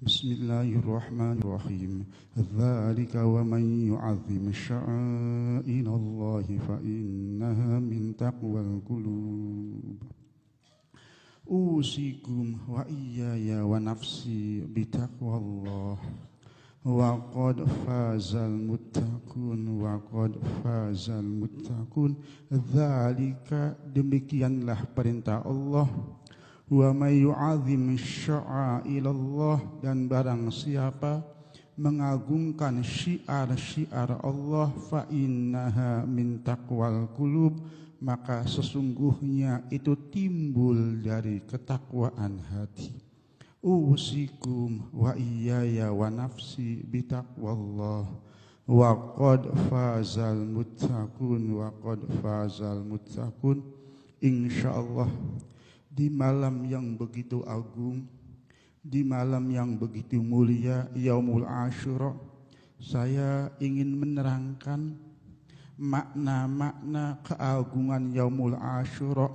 Bismillahirrahmanirrahim. Dzalika wa man yu'azzim sya'airallahi fa innaha min taqwal qulub. Usikum wa iyaya wa nafsi bitaqwallah. Wa qad fazal muttaqun. Dzalika, demikianlah perintah Allah. Wa may yu'azzim sya'ailallah, dan barang siapa mengagungkan syiar-syiar Allah, fa innaha min taqwal qulub, maka sesungguhnya itu timbul dari ketakwaan hati. Usikum wa iyaya wa nafsi bitaqwallah. Wa qad fazal muttaqun. Insyaallah di malam yang begitu agung, di malam yang begitu mulia, Yaumul Asyura, saya ingin menerangkan makna-makna keagungan Yaumul Asyura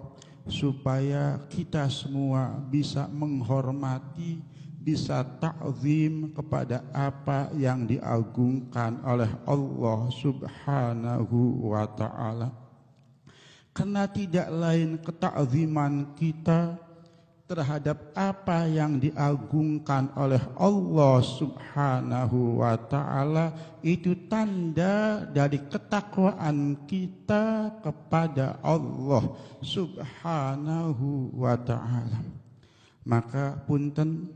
supaya kita semua bisa menghormati, bisa ta'zim kepada apa yang diagungkan oleh Allah Subhanahu wa ta'ala. Karena tidak lain ketakziman kita terhadap apa yang diagungkan oleh Allah Subhanahu wa ta'ala itu tanda dari ketakwaan kita kepada Allah Subhanahu wa ta'ala. Maka punten,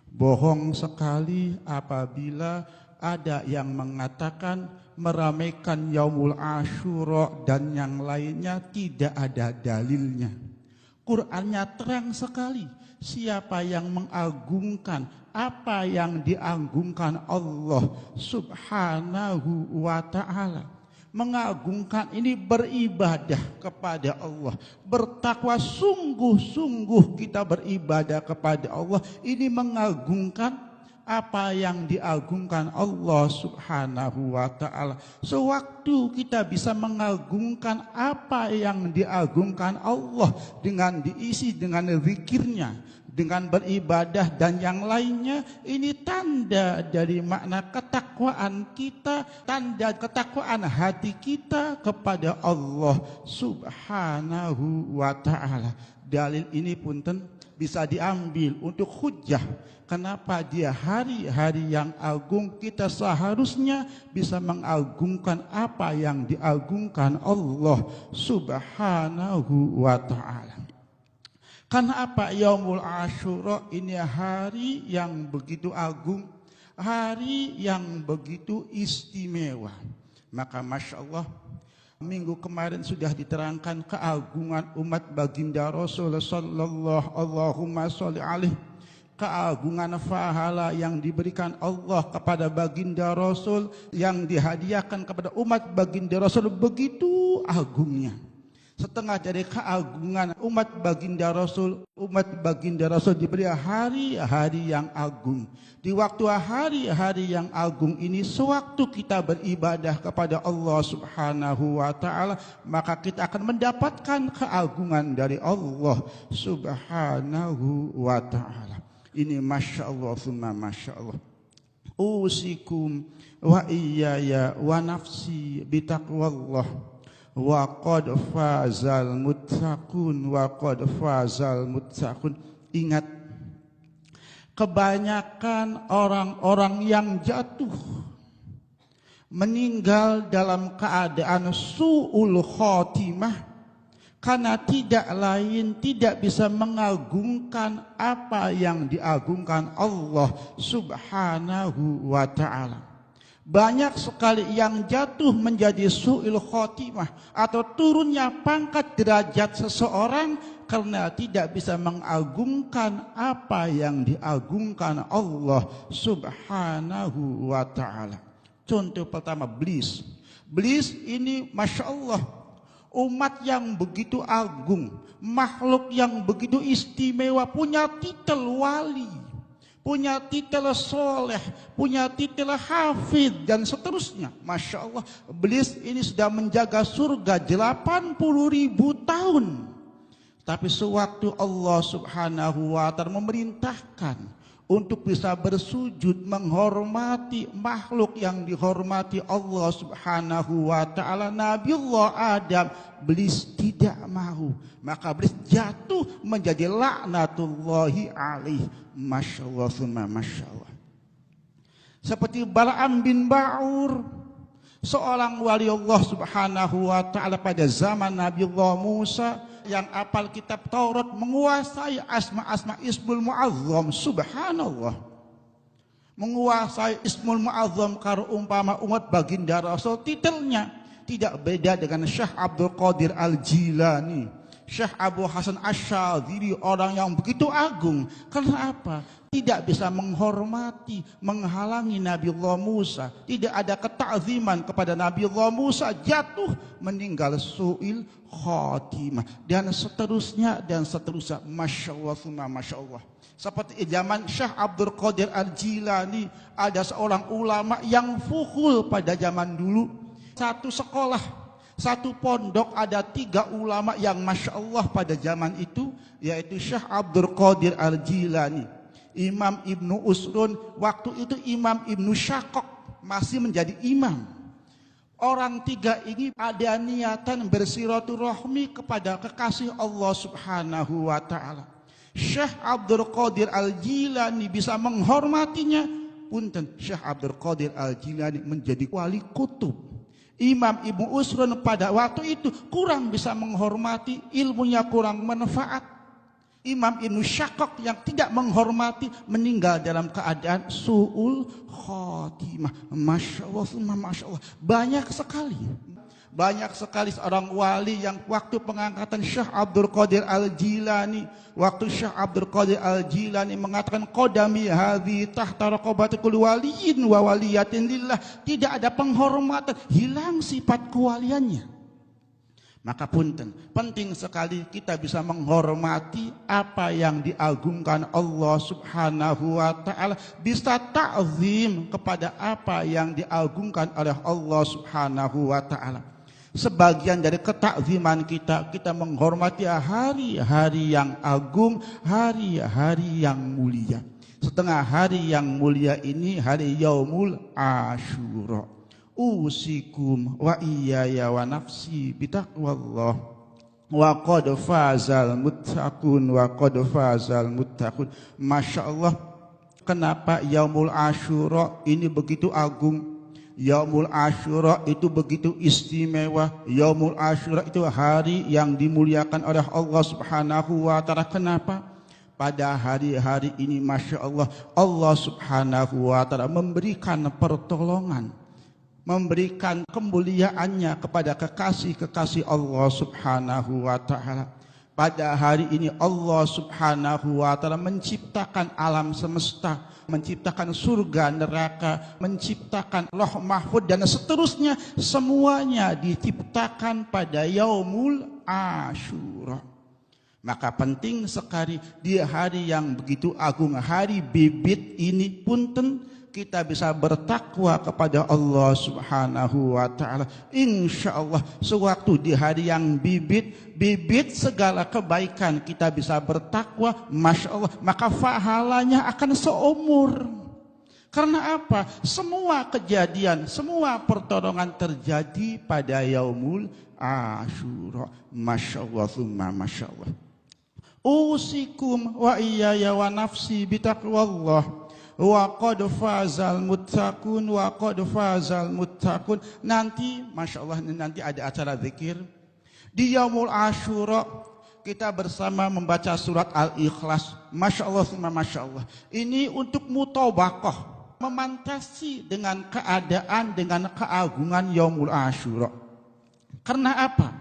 bohong sekali apabila ada yang mengatakan meramaikan Yaumul Asyura dan yang lainnya tidak ada dalilnya. Qur'annya terang sekali. Siapa yang mengagungkan apa yang diagungkan Allah Subhanahu wa ta'ala, mengagungkan ini beribadah kepada Allah, bertakwa, sungguh-sungguh kita beribadah kepada Allah, ini mengagungkan apa yang diagungkan Allah Subhanahu wa ta'ala. Sewaktu kita bisa mengagungkan apa yang diagungkan Allah dengan diisi dengan zikirnya, dengan beribadah dan yang lainnya, ini tanda dari makna ketakwaan kita, tanda ketakwaan hati kita kepada Allah Subhanahu wa ta'ala. Dalil ini punten bisa diambil untuk hujjah. Kenapa dia hari-hari yang agung kita seharusnya bisa mengagungkan apa yang diagungkan Allah Subhanahu wa ta'ala. Karena apa? Yaumul Asyura ini hari yang begitu agung, hari yang begitu istimewa. Maka Masya Allah, minggu kemarin sudah diterangkan keagungan umat baginda Rasul sallallahu Allahumma sholli alaihi, keagungan pahala yang diberikan Allah kepada baginda Rasul, yang dihadiahkan kepada umat baginda Rasul begitu agungnya. Setengah dari keagungan umat baginda Rasul diberi hari-hari yang agung. Di waktu hari-hari yang agung ini, sewaktu kita beribadah kepada Allah Subhanahu wa ta'ala, maka kita akan mendapatkan keagungan dari Allah Subhanahu wa ta'ala. Ini Masya Allah, summa Masya Allah. Usikum wa iyaya wa nafsi bitaqwallah. Wa qad fazal muttaqun. Ingat, kebanyakan orang-orang yang jatuh meninggal dalam keadaan su'ul khotimah karena tidak bisa mengagungkan apa yang diagungkan Allah Subhanahu wa ta'ala. Banyak sekali yang jatuh menjadi su'il khotimah atau turunnya pangkat derajat seseorang karena tidak bisa mengagungkan apa yang diagungkan Allah Subhanahu wa ta'ala. Contoh pertama, Iblis. Iblis ini Masya Allah, umat yang begitu agung, makhluk yang begitu istimewa, punya titel wali, punya titel soleh, punya titel hafid, dan seterusnya. Masya Allah, Iblis ini sudah menjaga surga 80.000 tahun. Tapi sewaktu Allah Subhanahu wa ta'ala memerintahkan untuk bisa bersujud menghormati makhluk yang dihormati Allah Subhanahu wa taala, Nabiullah Adam, iblis tidak mau. Maka iblis jatuh menjadi laknatullahi alaih. Masyaallah summa masyaallah. Seperti Bal'am bin Ba'ur, seorang wali Allah Subhanahu wa taala pada zaman Nabiullah Musa, yang apal kitab Taurat, menguasai asma-asma Ismul Mu'azzam. Subhanallah, menguasai Ismul Mu'azzam karo umpama umat baginda Rasul. Titelnya tidak beda dengan Syekh Abdul Qadir Al-Jilani, Syekh Abu Hasan Asy-Syadzili, orang yang begitu agung. Karena apa? Tidak bisa menghormati, menghalangi Nabiullah Musa. Tidak ada ketakziman kepada Nabiullah Musa, jatuh meninggal su'il khatimah. Dan seterusnya dan seterusnya. Masya Allah, Masya Allah. Seperti zaman Syekh Abdul Qadir Al-Jilani, ada seorang ulama yang fuhul pada zaman dulu. Satu sekolah, satu pondok ada 3 ulama yang Masya Allah pada zaman itu, yaitu Syekh Abdul Qadir Al-Jilani, Imam Ibnu Usrun, waktu itu Imam Ibnu Syakok masih menjadi imam. Orang 3 ini ada niatan bersilaturahmi kepada kekasih Allah Subhanahu wa taala. Syekh Abdul Qadir Al-Jilani bisa menghormatinya. Punten, Syekh Abdul Qadir Al-Jilani menjadi wali kutub. Imam Ibnu Usrun pada waktu itu kurang bisa menghormati, ilmunya kurang manfaat. Imam Ibnu Syakok yang tidak menghormati meninggal dalam keadaan su'ul khatimah. Masya Allah, Masya Allah. Banyak sekali seorang wali yang waktu pengangkatan Syekh Abdul Qadir Al-Jilani, waktu Syekh Abdul Qadir Al-Jilani mengatakan qadami hadhi tahta raqabati kulli waliyin wa waliyatin lillah, tidak ada penghormatan, hilang sifat kewaliannya. Maka punten, penting sekali kita bisa menghormati apa yang diagungkan Allah Subhanahu wa taala, bisa ta'zim kepada apa yang diagungkan oleh Allah Subhanahu wa taala. Sebagian dari ketakziman kita menghormati hari-hari yang agung, hari-hari yang mulia. Setengah hari yang mulia ini hari Yaumul Asyura. Usikum wa iyaya wa nafsi bitaqwallah wa qad fazal muttaqun wa qad fazal muttaqun. Masya Allah, kenapa Yaumul Asyura ini begitu agung? Yaumul Asyura itu begitu istimewa. Yaumul Asyura itu hari yang dimuliakan oleh Allah Subhanahu wa taala. Kenapa? Pada hari-hari ini Masya Allah, Allah Subhanahu wa taala memberikan pertolongan, memberikan kemuliaannya kepada kekasih-kekasih Allah Subhanahu wa taala. Pada hari ini Allah Subhanahu wa taala menciptakan alam semesta, menciptakan surga, neraka, menciptakan Lauh Mahfuz dan seterusnya, semuanya diciptakan pada Yaumul Asyura. Maka penting sekali di hari yang begitu agung, hari bibit ini, punten, kita bisa bertakwa kepada Allah Subhanahu wa taala. Insyaallah sewaktu di hari yang bibit segala kebaikan kita bisa bertakwa, Masya Allah, maka pahalanya akan seumur. Karena apa? Semua kejadian, semua pertolongan terjadi pada Yaumul Asyura. Masya Allah, thumma Masya Allah. Usikum wa iyaya wa nafsi bitaqwallah wa qad fazal muttaqun wa qad fazal muttaqun. Nanti Masya Allah, nanti ada acara zikir di Yaumul Asyura, kita bersama membaca surat Al-Ikhlas. Masya Allah, Masya Allah. Ini untuk mutabaqah, memantasi dengan keadaan, dengan keagungan Yaumul Asyura. Karena apa?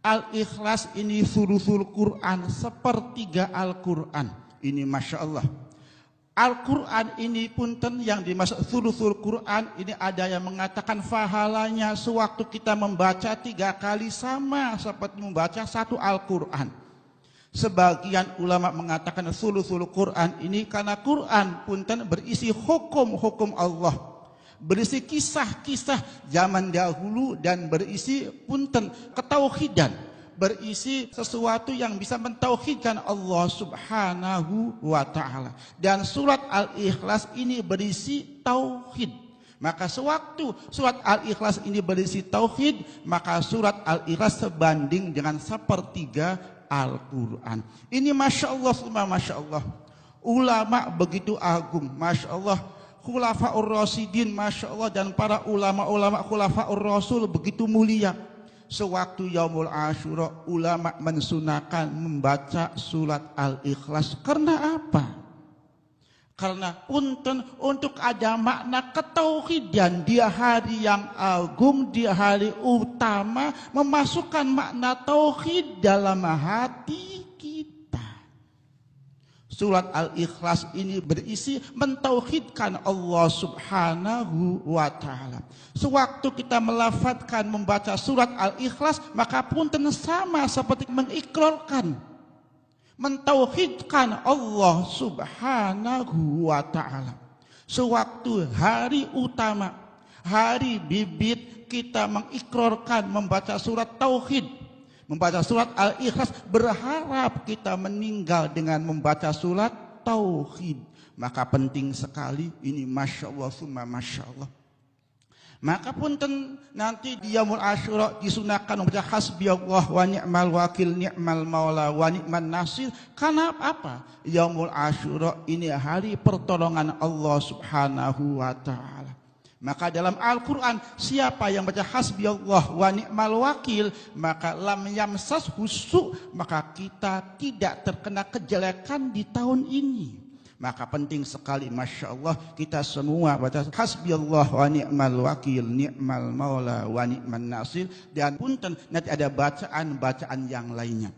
Al-Ikhlas ini sulusul Quran, sepertiga Al-Quran. Ini Masya Allah. Al-Quran ini punten yang dimaksud sulusul Quran ini, ada yang mengatakan pahalanya sewaktu kita membaca 3 kali sama seperti membaca 1 Al-Quran. Sebagian ulama mengatakan sulusul Quran ini karena Quran punten berisi hukum-hukum Allah, berisi kisah-kisah zaman dahulu dan berisi punten ketauhidan. berisi sesuatu yang bisa mentauhidkan Allah Subhanahu wa ta'ala. Dan surat Al-Ikhlas ini berisi tauhid. Maka sewaktu surat Al-Ikhlas ini berisi tauhid, maka surat Al-Ikhlas sebanding dengan sepertiga Al-Quran. Ini Masya Allah, Masya Allah. Ulama begitu agung, Masya Allah. Khulafaur Rasyidin, Masya Allah. Dan para ulama-ulama Khulafaur Rasul begitu mulia. Sewaktu Yaumul Asyura, ulama mensunahkan membaca surat Al-Ikhlas. Karena apa? Karena untuk ada makna ketauhidan di hari yang agung, di hari utama, memasukkan makna tauhid dalam hati kita. Surat Al-Ikhlas ini berisi mentauhidkan Allah Subhanahu wa ta'ala. Sewaktu kita melafadzkan membaca surat Al-Ikhlas, maka punten sama seperti mengikrarkan, mentauhidkan Allah Subhanahu wa ta'ala. Sewaktu hari utama, hari bibit, kita mengikrarkan membaca surat tauhid, membaca surat Al-Ikhlas, berharap kita meninggal dengan membaca surat tauhid. Maka penting sekali ini, Masya Allah, summa Masya Allah. Maka punten nanti di Yaumul Asyura disunahkan membaca hasbi Allah wa ni'mal wakil, ni'mal maula wa ni'man nasir. Karena apa? Yaumul Asyura ini hari pertolongan Allah Subhanahu wa ta'ala. Maka dalam Al-Quran, siapa yang baca hasbi Allah wa ni'mal wakil, maka lam yamsas husu, maka kita tidak terkena kejelekan di tahun ini. Maka penting sekali, Masya Allah, kita semua baca hasbi Allah wa ni'mal wakil, ni'mal maula wa ni'man nasir. Dan punten nanti ada bacaan-bacaan yang lainnya.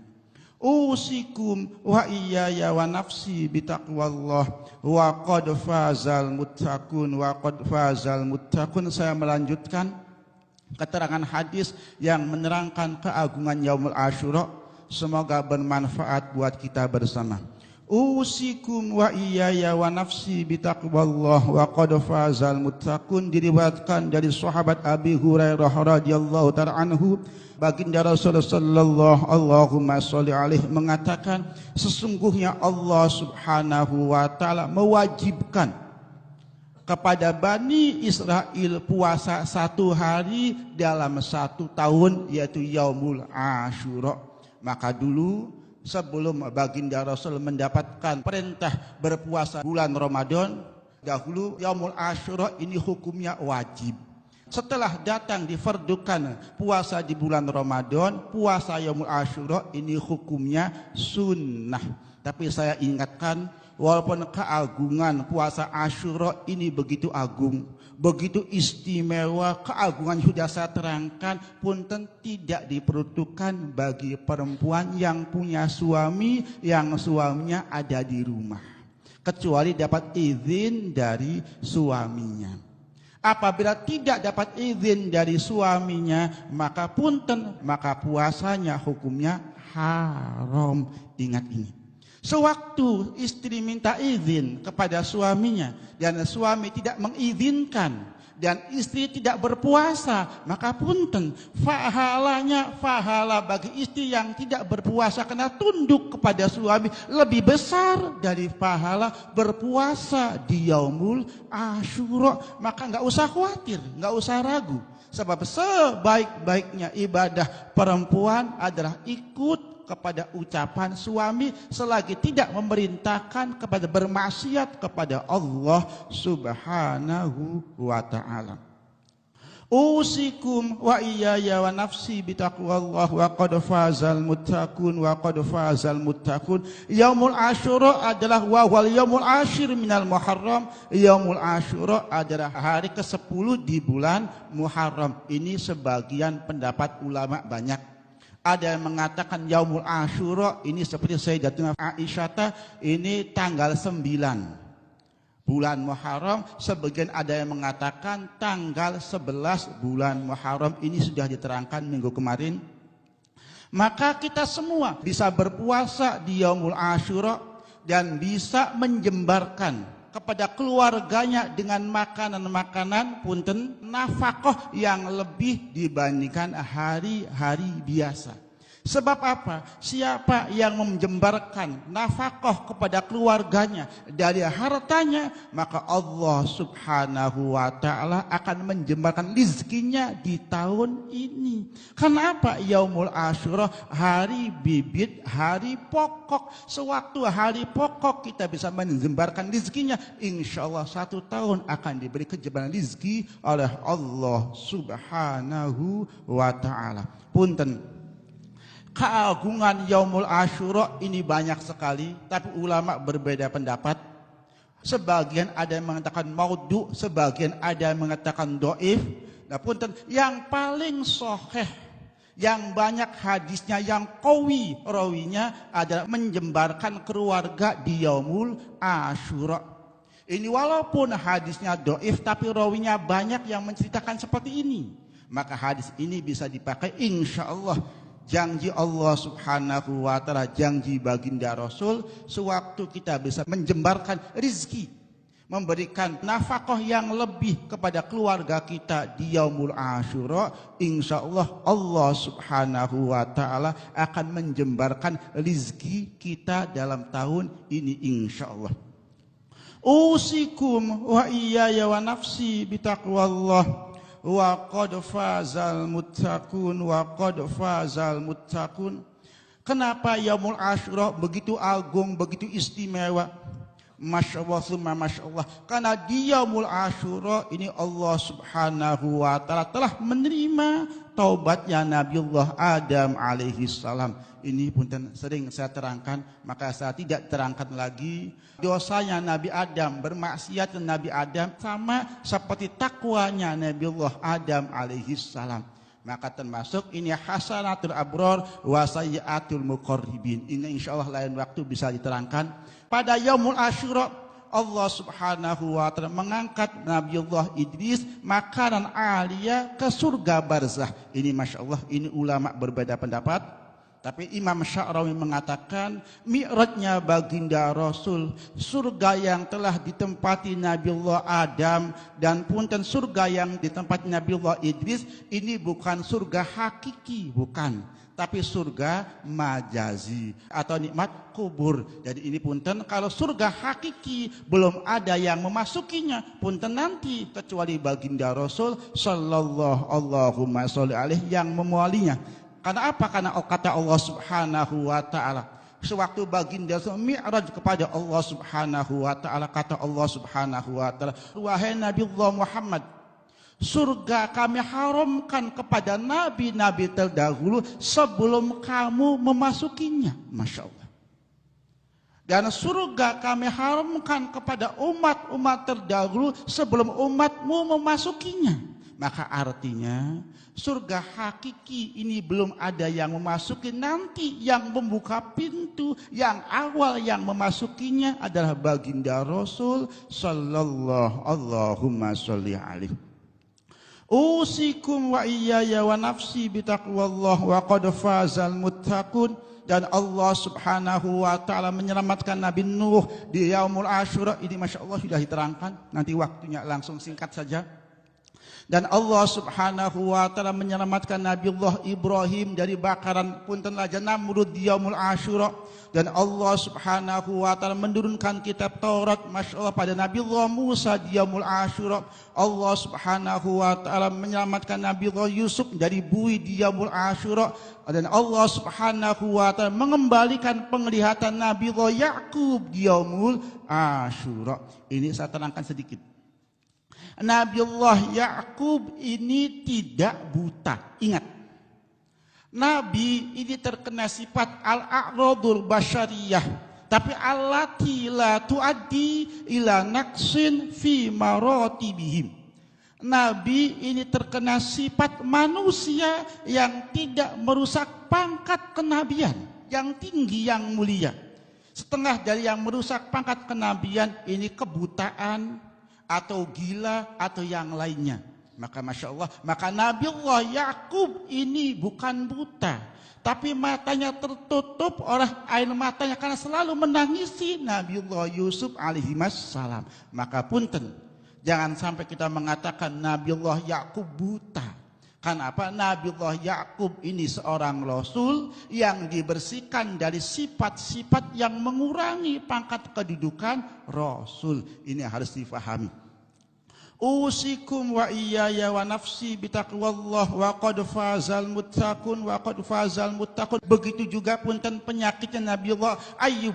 Usikum wa iyaya wa nafsi bitaqwallah wa qad fazal muttaqun wa qad fazal muttaqun. Saya melanjutkan keterangan hadis yang menerangkan keagungan Yaumul Asyura. Semoga bermanfaat buat kita bersama. Usikum wa iyaya wa nafsi bitaqwallah wa qad fazal muttaqun. Diriwayatkan dari sahabat Abi Hurairah radhiyallahu ta'ala anhu, baginda Rasulullah sallallahu Allahumma sholli alaihi mengatakan, sesungguhnya Allah Subhanahu wa ta'ala mewajibkan kepada Bani Israel puasa 1 hari dalam 1 tahun, yaitu Yaumul Asyura. Maka dulu sebelum baginda Rasul mendapatkan perintah berpuasa bulan Ramadan, dahulu Yaumul Asyura ini hukumnya wajib. Setelah datang difardukan puasa di bulan Ramadan, puasa Yaumul Asyura ini hukumnya sunnah. Tapi saya ingatkan, walaupun keagungan puasa Asyura ini begitu agung, begitu istimewa, keagungan sudah saya terangkan, punten tidak diperuntukkan bagi perempuan yang punya suami, yang suaminya ada di rumah, kecuali dapat izin dari suaminya. Apabila tidak dapat izin dari suaminya, maka punten, maka puasanya hukumnya haram. Ingat ini. Sewaktu istri minta izin kepada suaminya dan suami tidak mengizinkan dan istri tidak berpuasa, maka punten, pahala bagi istri yang tidak berpuasa karena tunduk kepada suami lebih besar dari pahala berpuasa di Yaumul Asyura. Maka nggak usah khawatir, nggak usah ragu, sebab sebaik-baiknya ibadah perempuan adalah ikut kepada ucapan suami selagi tidak memerintahkan kepada bermaksiat kepada Allah Subhanahu wa ta'ala. Usikum wa iyaya wa nafsi bitaqwallah wa qad fazal muttaqun wa qad fazal muttaqun. Yaumul Asyura adalah wal yaumul asyir minal Muharram. Yaumul Asyura adalah hari ke-10 di bulan Muharram. Ini sebagian pendapat ulama banyak. Ada yang mengatakan Yaumul Asyura ini seperti Sayyidatuna Aisyah, ini tanggal 9 bulan Muharram. Sebagian ada yang mengatakan tanggal 11 bulan Muharram. Ini sudah diterangkan minggu kemarin. Maka kita semua bisa berpuasa di Yaumul Asyura dan bisa menjembarkan kepada keluarganya dengan makanan-makanan punten nafkah yang lebih dibandingkan hari-hari biasa. Sebab apa? Siapa yang menjembarkan nafkah kepada keluarganya dari hartanya, maka Allah Subhanahu wa taala akan menjembarkan rizkinya di tahun ini. Kenapa? Yaumul Asyura, hari bibit, hari pokok. Sewaktu hari pokok kita bisa menjembarkan rizkinya, insya Allah 1 tahun akan diberi kejembaran rizki oleh Allah Subhanahu wa taala. Punten, keagungan Yaumul Asyura ini banyak sekali, tapi ulama berbeda pendapat. Sebagian ada yang mengatakan maudhu, sebagian ada yang mengatakan dhaif. Nah, punten, yang paling sahih, yang banyak hadisnya, yang qawi rawinya adalah menjembarkan keluarga di Yaumul Asyura. Ini walaupun hadisnya dhaif, tapi rawinya banyak yang menceritakan seperti ini. Maka hadis ini bisa dipakai insya Allah. Janji Allah Subhanahu wa taala, janji baginda Rasul, sewaktu kita bisa menjembarkan rizki, memberikan nafkah yang lebih kepada keluarga kita di Yaumul Asyura, insya Allah Allah Subhanahu wa taala akan menjembarkan rizki kita dalam tahun ini insya Allah. Usikum wa iyaya wa nafsi bitaqwallah wa qad fazal muttaqun wa qad fazal muttaqun. Kenapa Yaumul Asyura begitu agung, begitu istimewa? Masya Allah, summa Masya Allah. Karena di Yaumul Asyura ini Allah Subhanahu wa taala telah menerima taubatnya Nabiullah Adam alaihi salam. Ini pun sering saya terangkan, maka saya tidak terangkan lagi. Dosanya Nabi Adam, bermaksiat Nabi Adam sama seperti takwanya Nabiullah Adam alaihi salam. Maka termasuk ini hasanatul abrar wa sayyiatul muqarribin. Ini insyaallah lain waktu bisa diterangkan. Pada Yaumul Asyura Allah Subhanahu wa taala mengangkat Nabiullah Idris makanan alia ke surga barzah. Ini Masya Allah, ini ulama berbeda pendapat. Tapi Imam Sya'rawi mengatakan mi'rajnya baginda Rasul, surga yang telah ditempati Nabiullah Adam dan punten surga yang ditempati Nabiullah Idris, ini bukan surga hakiki, bukan, tapi surga majazi atau nikmat kubur. Jadi ini punten, kalau surga hakiki belum ada yang memasukinya, punten nanti kecuali baginda Rasul sallallahu Allahumma sholli alaihi yang memualinya. Karena apa? Karena kata Allah Subhanahu wa taala, sewaktu baginda mi'raj kepada Allah Subhanahu wa taala, kata Allah Subhanahu wa taala, wahai Nabiullah Muhammad, surga kami haramkan kepada nabi-nabi terdahulu sebelum kamu memasukinya. Masya Allah. Dan surga kami haramkan kepada umat-umat terdahulu sebelum umatmu memasukinya. Maka artinya surga hakiki ini belum ada yang memasuki, nanti yang membuka pintu yang awal yang memasukinya adalah baginda Rasul sallallahu Allahumma sholli alaihi. Usikum wa iyaya wa nafsi bitaqwallah wa qad fazal muttaqun. Dan Allah Subhanahu wa taala menyelamatkan Nabi Nuh di Yaumul Asyura ini, Masya Allah sudah diterangkan, nanti waktunya langsung singkat saja. Dan Allah Subhanahu wa taala menyelamatkan Nabiullah Ibrahim dari bakaran punten raja Namrud di Yaumul Asyura. Dan Allah Subhanahu wa taala menurunkan kitab Taurat, Masya Allah, pada Nabiullah Musa di Yaumul Asyura. Allah Subhanahu wa taala menyelamatkan Nabiullah Yusuf dari bui di Yaumul Asyura. Dan Allah Subhanahu wa taala mengembalikan penglihatan Nabiullah Yakub di Yaumul Asyura. Ini saya terangkan sedikit. Nabiullah Yakub ini tidak buta. Ingat, Nabi ini terkena sifat al-a'radul basyariyah, tapi allati la tuaddi ila naqsin fi maratibihim. Nabi ini terkena sifat manusia yang tidak merusak pangkat kenabian yang tinggi, yang mulia. Setengah dari yang merusak pangkat kenabian ini kebutaan atau gila atau yang lainnya. Maka Masya Allah, maka Nabiullah Yakub ini bukan buta, tapi matanya tertutup oleh air matanya karena selalu menangisi Nabiullah Yusuf alaihi salam. Maka punten, jangan sampai kita mengatakan Nabiullah Yakub buta. Kenapa? Nabiullah Yakub ini seorang rasul yang dibersihkan dari sifat-sifat yang mengurangi pangkat kedudukan rasul. Ini harus difahami. Usikum wa iyaya wa nafsi bitaqwallah wa qad fazal muttaqun wa qad fazal muttaqun. Begitu juga punten penyakitnya Nabiullah Ayub.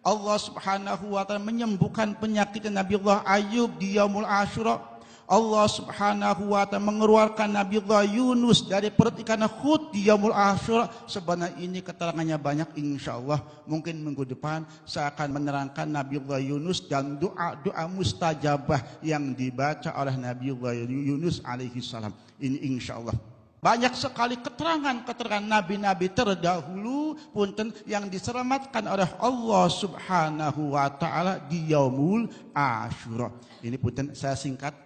Allah Subhanahu wa taala menyembuhkan penyakitnya Nabiullah Ayub di Yaumul Asyura. Allah Subhanahu wa taala mengeluarkan Nabiullah Yunus dari perut ikan Hud di Yaumul Asyura. Sebenarnya ini keterangannya banyak, insyaallah mungkin minggu depan saya akan menerangkan Nabiullah Yunus dan doa-doa mustajabah yang dibaca oleh Nabiullah Yunus alaihi salam. Ini insyaallah. Banyak sekali keterangan-keterangan nabi-nabi terdahulu punten yang diselamatkan oleh Allah Subhanahu wa taala di Yaumul Asyura. Ini punten saya singkat.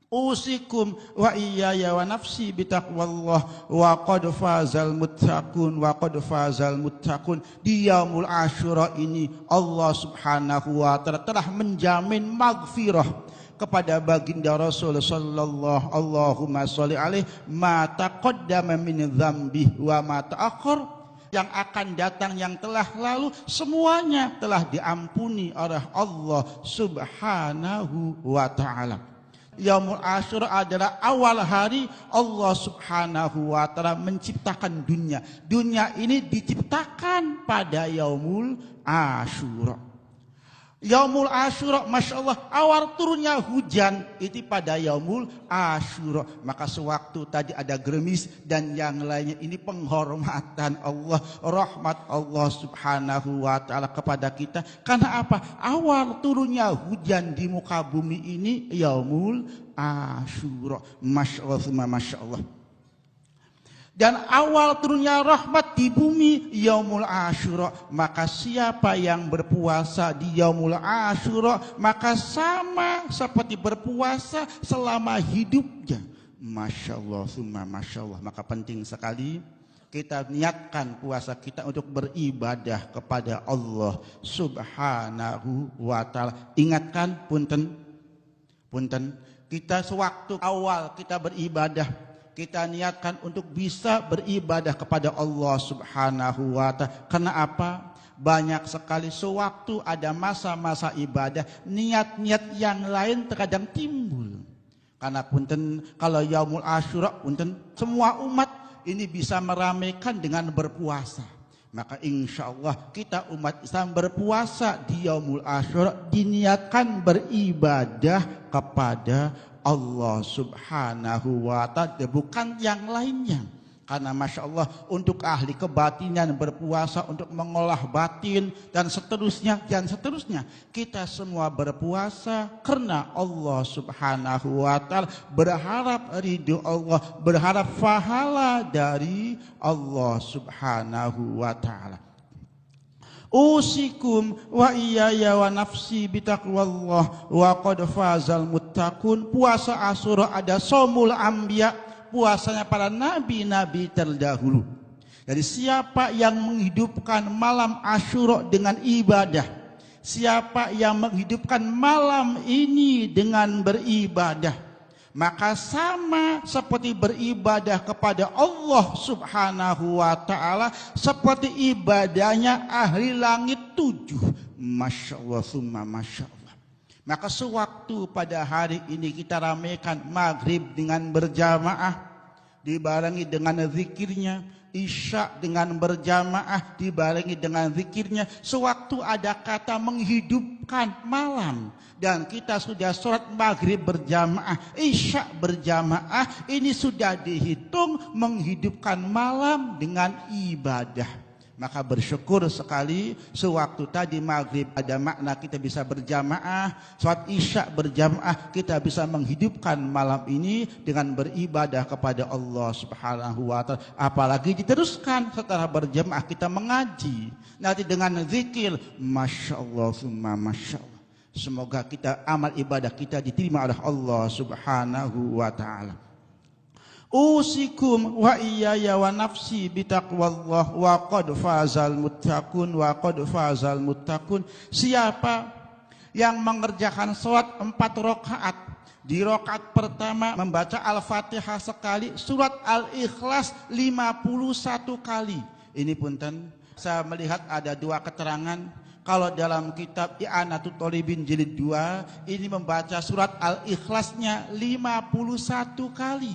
Usikum wa iyaya wa nafsi bitaqwallah wa qad fazal muttaqun wa qad fazal muttaqun. Di Yaumul Asyura ini Allah Subhanahu wa taala telah menjamin maghfirah kepada baginda Rasul sallallahu Allahumma sholli alaihi ma taqaddama min dzambi wa ma ta'akhkhar. Yang akan datang, yang telah lalu, semuanya telah diampuni oleh Allah Subhanahu wa taala. Yaumul Asyura adalah awal hari Allah Subhanahu wa taala menciptakan dunia. Dunia ini diciptakan pada Yaumul Asyura. Yaumul Asyura, Masya Allah, awal turunnya hujan itu pada Yaumul Asyura. Maka sewaktu tadi ada gerimis dan yang lainnya, ini penghormatan Allah, rahmat Allah Subhanahu wa taala kepada kita. Karena apa? Awal turunnya hujan di muka bumi ini Yaumul Asyura. Masya Allah, Masya Allah. Dan awal turunnya rahmat di bumi Yaumul Asyura. Maka siapa yang berpuasa di Yaumul Asyura, maka sama seperti berpuasa selama hidupnya. Masya Allah, summa Masya Allah. Maka penting sekali kita niatkan puasa kita untuk beribadah kepada Allah Subhanahu wa taala. Ingatkan punten, kita sewaktu awal kita beribadah, kita niatkan untuk bisa beribadah kepada Allah Subhanahu wa taala. Karena apa? Banyak sekali sewaktu ada masa-masa ibadah, niat-niat yang lain terkadang timbul. Karena punten, kalau Yaumul Asyura punten, semua umat ini bisa meramaikan dengan berpuasa. Maka insya Allah kita umat Islam berpuasa di Yaumul Asyura diniatkan beribadah kepada Allah Subhanahu wa ta'ala, bukan yang lainnya. Karena Masya Allah, untuk ahli kebatinan berpuasa untuk mengolah batin dan seterusnya. Kita semua berpuasa karena Allah Subhanahu wa ta'ala, berharap ridho Allah, berharap pahala dari Allah Subhanahu wa ta'ala. Usikum wa iyaya wa nafsi bitaqwallah wa qad fazal muttaqun. Puasa Asyura ada shaumul anbiya, puasanya para nabi-nabi terdahulu. Jadi siapa yang menghidupkan malam Asyura dengan ibadah, siapa yang menghidupkan malam ini dengan beribadah, maka sama seperti beribadah kepada Allah Subhanahu wa ta'ala seperti ibadahnya ahli langit 7. Masya Allah, summa Masya Allah. Maka sewaktu pada hari ini kita ramaikan maghrib dengan berjamaah, dibarengi dengan zikirnya, isya dengan berjamaah dibarengi dengan zikirnya. Sewaktu ada kata menghidupkan malam, dan kita sudah sholat maghrib berjamaah, isya berjamaah, ini sudah dihitung menghidupkan malam dengan ibadah. Maka bersyukur sekali sewaktu tadi maghrib ada makna kita bisa berjamaah, sholat isya berjamaah, kita bisa menghidupkan malam ini dengan beribadah kepada Allah Subhanahu wa ta'ala. Apalagi diteruskan setelah berjamaah kita mengaji, nanti dengan zikir, Masya Allah, summa Masya Allah. Semoga kita amal ibadah kita diterima oleh Allah Subhanahu wa ta'ala. Usikum wa iyaya wa nafsi bitaqwallah wa qad fazal muttaqun wa qad fazal muttaqun. Siapa yang mengerjakan sholat 4 rakaat. Di rakaat pertama membaca Al-Fatihah sekali, surat Al-Ikhlas 51 kali. Ini punten, saya melihat ada 2 keterangan. Kalau dalam kitab I'anatul Thalibin jilid 2, ini membaca surat Al-Ikhlasnya 51 kali.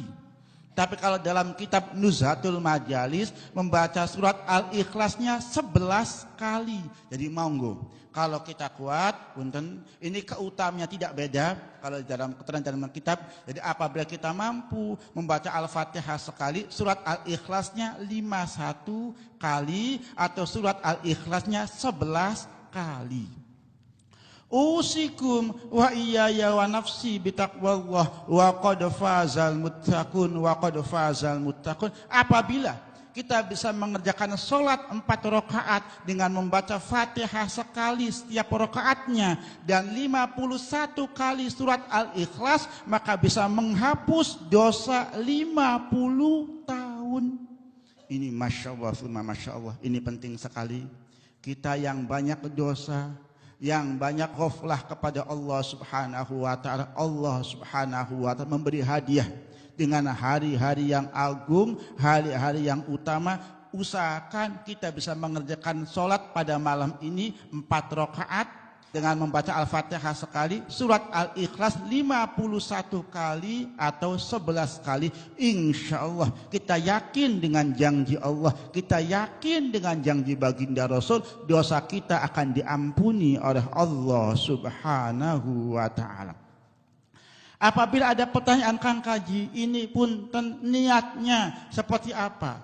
Tapi kalau dalam kitab Nuzhatul Majalis membaca surat Al-Ikhlasnya 11 kali. Jadi monggo. Kalau kita kuat, punten, ini keutamaannya tidak beda kalau dalam keterangan dalam kitab. Jadi apabila kita mampu membaca Al-Fatihah sekali, surat Al-Ikhlasnya 51 kali atau surat Al-Ikhlasnya 11 kali. Usikum wa iyaya wa nafsi bitaqwallah wa qad fazal muttaqun wa qad fazal muttaqun. Apabila kita bisa mengerjakan sholat 4 rakaat dengan membaca Fatihah sekali setiap rakaatnya dan 51 kali surat Al-Ikhlas, maka bisa menghapus dosa 50 tahun. Ini Masya Allah, Masya Allah, ini penting sekali. Kita yang banyak dosa, yang banyak ghaflah kepada Allah Subhanahu wa ta'ala, Allah Subhanahu wa ta'ala memberi hadiah dengan hari-hari yang agung, hari-hari yang utama. Usahakan kita bisa mengerjakan sholat pada malam ini 4 rakaat dengan membaca Al-Fatihah sekali, surat Al-Ikhlas 51 kali atau 11 kali. Insya Allah kita yakin dengan janji Allah, kita yakin dengan janji baginda Rasul, dosa kita akan diampuni oleh Allah Subhanahu wa ta'ala. Apabila ada pertanyaan Kang Kaji, ini punten niatnya seperti apa?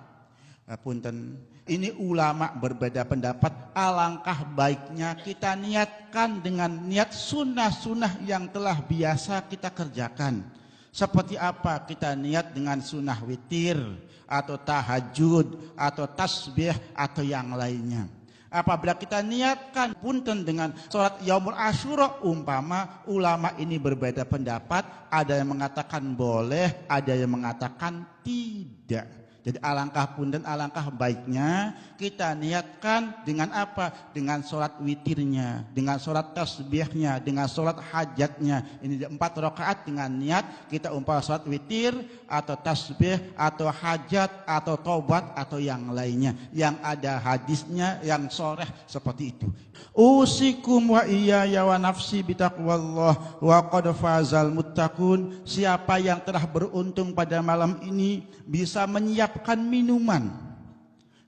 Punten, ini ulama berbeda pendapat. Alangkah baiknya kita niatkan dengan niat sunnah-sunnah yang telah biasa kita kerjakan. Seperti apa? Kita niat dengan sunnah witir atau tahajud atau tasbih atau yang lainnya. Apabila kita niatkan punten dengan sholat Yaumul Asyura, umpama ulama ini berbeda pendapat, ada yang mengatakan boleh, ada yang mengatakan tidak. Jadi alangkah punten, alangkah baiknya kita niatkan dengan apa? Dengan sholat witirnya, dengan sholat tasbihnya, dengan sholat hajatnya. Ini 4 rakaat dengan niat kita umpama sholat witir atau tasbih atau hajat atau tobat atau yang lainnya. Yang ada hadisnya yang shareh seperti itu. Usikum wa iyaya wa nafsi bitaqwallah wa qad fazal muttaqun. Siapa yang telah beruntung pada malam ini bisa menyiapkan minuman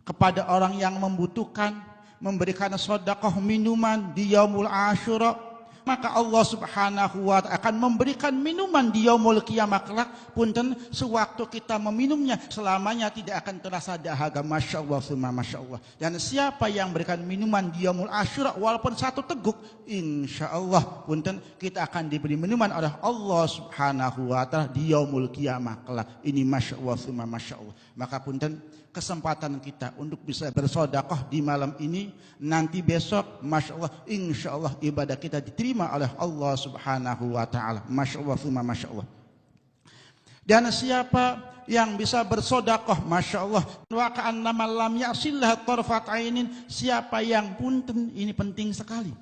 kepada orang yang membutuhkan, memberikan sedekah minuman di Yaumul Asyura, maka Allah Subhanahu wa ta'ala akan memberikan minuman di Yaumul Qiyamah kelak. Punten, sewaktu kita meminumnya selamanya tidak akan terasa dahaga. Masya Allah, Masya Allah. Dan siapa yang memberikan minuman di Yaumul Asyura walaupun 1 teguk, insya Allah punten, kita akan diberi minuman oleh Allah Subhanahu wa ta'ala di Yaumul Qiyamah kelak. Ini Masya Allah, Masya Allah. Maka punten, kesempatan kita untuk bisa bersedekah di malam ini, nanti besok Masya Allah, insya Allah ibadah kita diterima oleh Allah Subhanahu wa ta'ala. Masya Allah, Masya Allah. Dan siapa yang bisa bersedekah, Masya Allah, wa ka'annama lam ya'sillah tarfat ainin, siapa yang punten, ini penting sekali,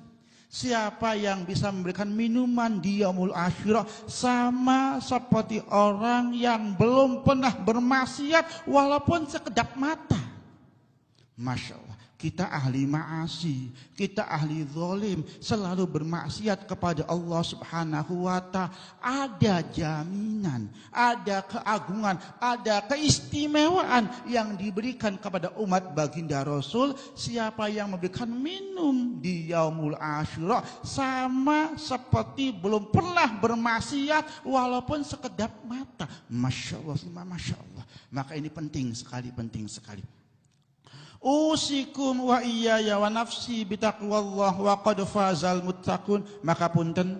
siapa yang bisa memberikan minuman di Yaumul Asyura sama seperti orang yang belum pernah bermaksiat walaupun sekedap mata. Masya Allah, kita ahli ma'asi, kita ahli zalim, selalu bermaksiat kepada Allah Subhanahu wa ta'ala. Ada jaminan, ada keagungan, ada keistimewaan yang diberikan kepada umat baginda Rasul. Siapa yang memberikan minum di Yaumul Asyura sama seperti belum pernah bermaksiat walaupun sekedap mata. Masya Allah, Masya Allah. Maka ini penting sekali, penting sekali. Usikum wa iyaya wa nafsi bitaqwallah wa qad fazal muttaqun. Maka punten,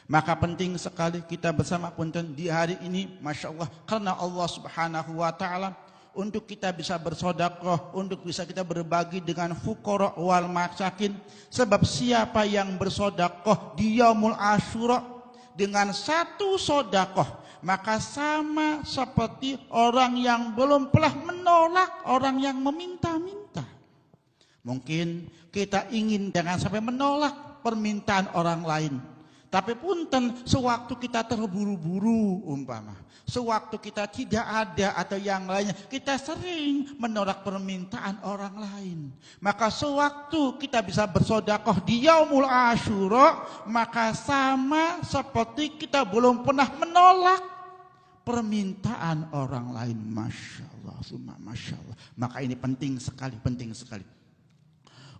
maka penting sekali kita bersama punten di hari ini, Masya Allah, karena Allah Subhanahu wa ta'ala, untuk kita bisa bersedekah, untuk bisa kita berbagi dengan fuqara wal masakin. Sebab siapa yang bersedekah di Yaumul Asyura dengan 1 sedekah, maka sama seperti orang yang belum pernah menolak orang yang meminta-minta. Mungkin kita ingin jangan sampai menolak permintaan orang lain. Tapi punten, sewaktu kita terburu-buru umpama, sewaktu kita tidak ada atau yang lainnya, kita sering menolak permintaan orang lain. Maka sewaktu kita bisa bersedekah di Yaumul Asyura, maka sama seperti kita belum pernah menolak permintaan orang lain. Masya Allah, Masya Allah. Maka ini penting sekali, penting sekali.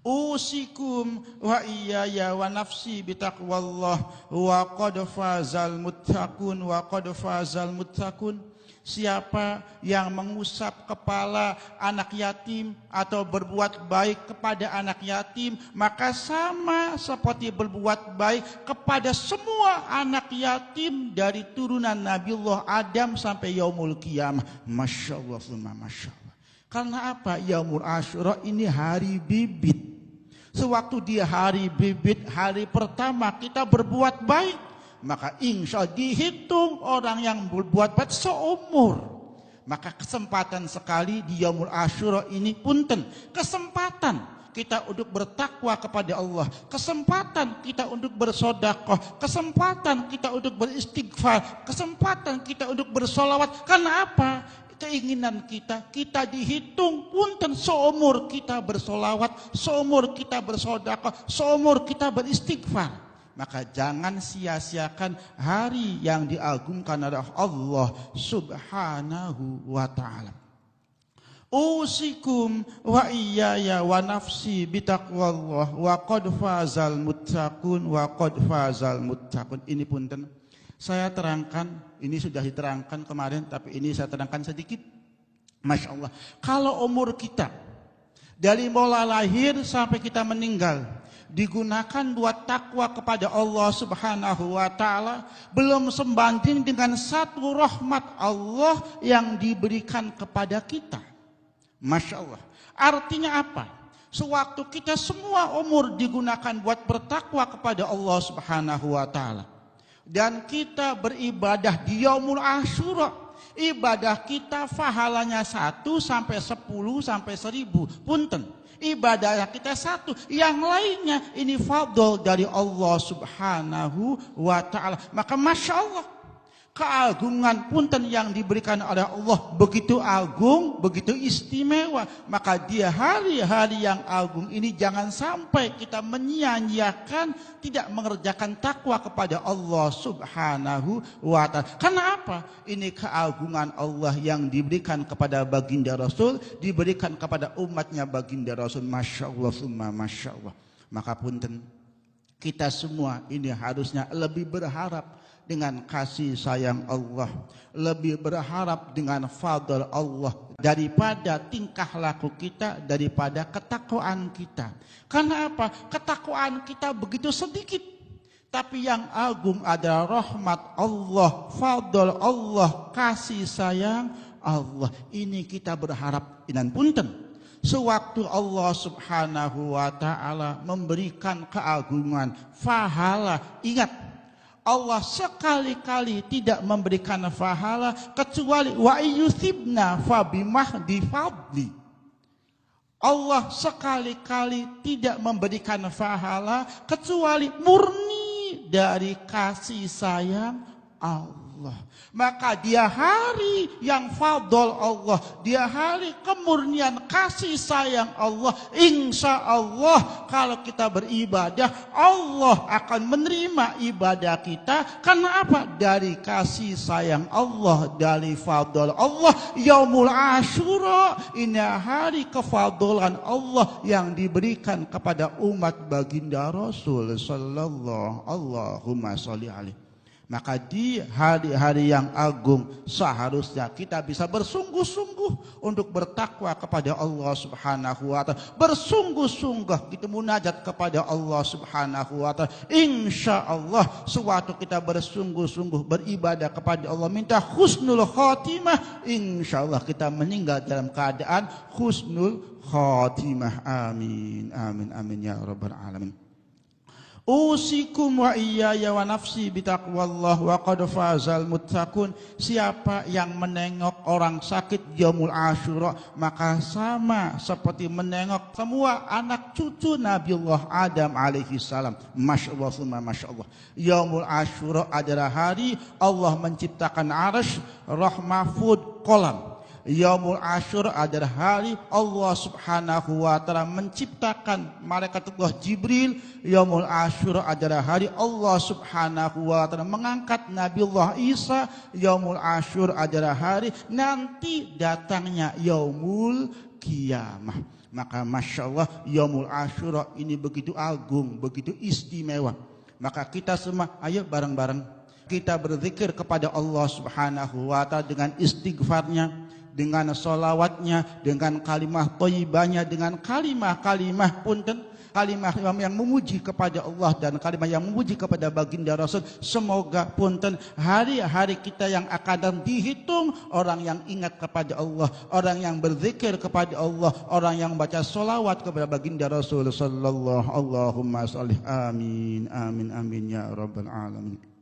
Usikum wa iyaya wa nafsi bitaqwallah wa qad fazal muttaqun wa qad fazal muttaqun. Siapa yang mengusap kepala anak yatim atau berbuat baik kepada anak yatim, maka sama seperti berbuat baik kepada semua anak yatim dari turunan Nabiullah Adam sampai yaumul qiyamah. Masya Allah, Masya Allah. Karena apa? Yaumul Asyura ini hari bibit. Sewaktu dia hari bibit, hari pertama kita berbuat baik, maka insya Allah dihitung orang yang berbuat baik seumur. Maka kesempatan sekali di Yaumul Asyura ini punten, kesempatan kita untuk bertakwa kepada Allah, kesempatan kita untuk bersedekah, kesempatan kita untuk beristighfar, kesempatan kita untuk bersolawat. Karena apa? Keinginan kita dihitung punten seumur kita bersolawat, seumur kita bersedekah, seumur kita beristighfar. Maka jangan sia-siakan hari yang diagungkan oleh Allah Subhanahu wa ta'ala. Usikum wa iyaya wa nafsi bitaqwallah wa qad fazal muttaqun wa qad fazal muttaqun. Ini punten saya terangkan, ini sudah diterangkan kemarin, tapi ini saya terangkan sedikit. Masya Allah, kalau umur kita dari mulai lahir sampai kita meninggal digunakan buat takwa kepada Allah Subhanahu wa ta'ala, belum sebanding dengan satu rahmat Allah yang diberikan kepada kita. Masya Allah. Artinya apa? Sewaktu kita semua umur digunakan buat bertakwa kepada Allah Subhanahu wa ta'ala, dan kita beribadah di Yaumul Asyura, ibadah kita pahalanya 1 sampai 10 sampai 1000. Punten, ibadah kita 1, yang lainnya ini fadl dari Allah Subhanahu wa ta'ala. Maka Masya Allah, keagungan punten yang diberikan oleh Allah begitu agung, begitu istimewa. Maka di hari-hari yang agung ini jangan sampai kita menyia-nyiakan, tidak mengerjakan takwa kepada Allah Subhanahu wa ta'ala. Karena apa? Ini keagungan Allah yang diberikan kepada baginda Rasul, diberikan kepada umatnya baginda Rasul. Masya Allah, Masya Allah. Maka punten, kita semua ini harusnya lebih berharap dengan kasih sayang Allah, lebih berharap dengan fadl Allah daripada tingkah laku kita, daripada ketakwaan kita. Karena apa? Ketakwaan kita begitu sedikit, tapi yang agung adalah rahmat Allah, fadl Allah, kasih sayang Allah. Ini kita berharap. Dan punten, sewaktu Allah Subhanahu wa ta'ala memberikan keagungan, pahala, ingat, Allah sekali-kali tidak memberikan pahala kecuali wa yusibna fabimahdi fadli. Allah sekali-kali tidak memberikan pahala kecuali murni dari kasih sayang Allah. Maka dia hari yang fadl Allah, dia hari kemurnian kasih sayang Allah. Insya Allah kalau kita beribadah, Allah akan menerima ibadah kita. Karena apa? Dari kasih sayang Allah, dari fadl Allah. Yaumul Asyura ini hari kefadlan Allah yang diberikan kepada umat baginda Rasul sallallahu Allahumma sholli alaihi. Maka di hari-hari yang agung seharusnya kita bisa bersungguh-sungguh untuk bertakwa kepada Allah Subhanahu wa ta'ala. Bersungguh-sungguh kita munajat kepada Allah Subhanahu wa ta'ala. Insya Allah sewaktu kita bersungguh-sungguh beribadah kepada Allah, minta husnul khatimah, insya Allah kita meninggal dalam keadaan husnul khatimah. Amin, amin, amin ya rabbal alamin. Usikum wa iyaya wa nafsi bitaqwallah wa qad fazal muttaqun. Siapa yang menengok orang sakit yaumul Asyura, maka sama seperti menengok semua anak cucu Nabiullah Adam alaihi salam. Masyaallah summa masyaallah. Yaumul Asyura adalah hari Allah menciptakan arsy, Lauh Mahfuz, qalam. Yaumul Asyura adalah hari Allah subhanahu wa ta'ala menciptakan malaikatullah Jibril. Yaumul Asyura adalah hari Allah subhanahu wa ta'ala mengangkat Nabiullah Isa. Yaumul Asyura adalah hari nanti datangnya Yaumul Qiyamah. Maka Masya Allah, Yaumul Asyura ini begitu agung, begitu istimewa. Maka kita semua ayo bareng-bareng kita berzikir kepada Allah subhanahu wa ta'ala dengan istighfarnya, dengan solawatnya, dengan kalimah thayyibahnya, dengan kalimah-kalimah punten, kalimah yang memuji kepada Allah dan kalimah yang memuji kepada baginda Rasul. Semoga punten hari-hari kita yang akan datang dihitung orang yang ingat kepada Allah, orang yang berzikir kepada Allah, orang yang baca solawat kepada baginda Rasul sallallahu. Allahumma sholli amin amin amin ya rabbal alamin.